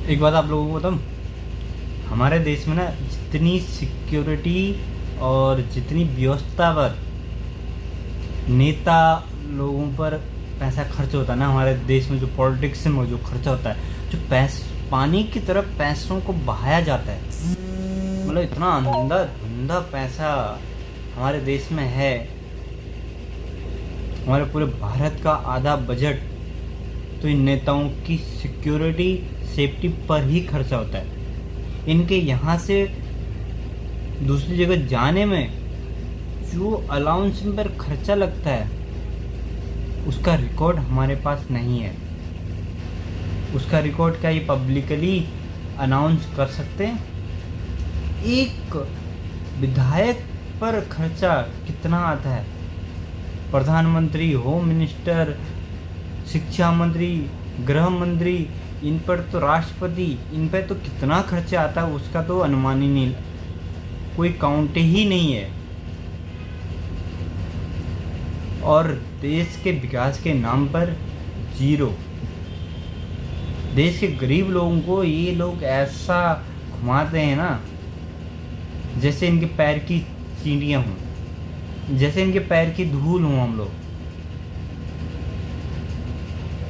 एक बात आप लोगों को बताऊं, हमारे देश में ना जितनी सिक्योरिटी और जितनी व्यवस्था पर नेता लोगों पर पैसा खर्च होता है ना, हमारे देश में जो पॉलिटिक्स में जो खर्चा होता है, जो पानी की तरफ पैसों को बहाया जाता है, मतलब इतना अंधा धुंधा पैसा हमारे देश में है। हमारे पूरे भारत का आधा बजट तो इन नेताओं की सिक्योरिटी सेफ्टी पर ही खर्चा होता है। इनके यहाँ से दूसरी जगह जाने में जो अलाउंस पर खर्चा लगता है उसका रिकॉर्ड हमारे पास नहीं है। उसका रिकॉर्ड क्या ये पब्लिकली अनाउंस कर सकते हैं? एक विधायक पर खर्चा कितना आता है? प्रधानमंत्री, होम मिनिस्टर, शिक्षा मंत्री, गृह मंत्री, इन पर तो राष्ट्रपति, इन पर तो कितना खर्चा आता है उसका तो अनुमान ही नहीं, कोई काउंट ही नहीं है। और देश के विकास के नाम पर जीरो। देश के गरीब लोगों को ये लोग ऐसा घुमाते हैं ना जैसे इनके पैर की चींटियां हों, जैसे इनके पैर की धूल हों हम लोग।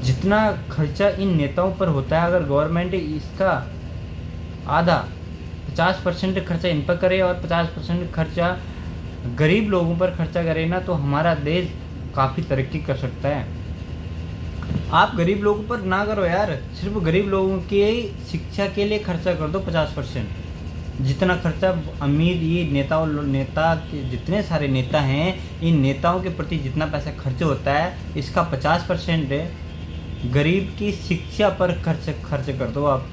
जितना खर्चा इन नेताओं पर होता है, अगर गवर्नमेंट इसका आधा 50% खर्चा इन पर करे और 50% खर्चा गरीब लोगों पर खर्चा करे ना, तो हमारा देश काफ़ी तरक्की कर सकता है। आप गरीब लोगों पर ना करो यार, सिर्फ गरीब लोगों के शिक्षा के लिए खर्चा कर दो 50%। जितना खर्चा अमीर ये नेता के जितने सारे नेता हैं, इन नेताओं के प्रति जितना पैसा खर्च होता है, इसका 50% गरीब की शिक्षा पर खर्च कर दो। आप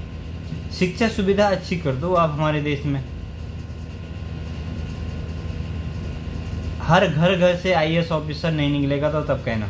शिक्षा सुविधा अच्छी कर दो आप हमारे देश में। हर घर से आईएएस ऑफिसर नहीं निकलेगा तो तब कहना।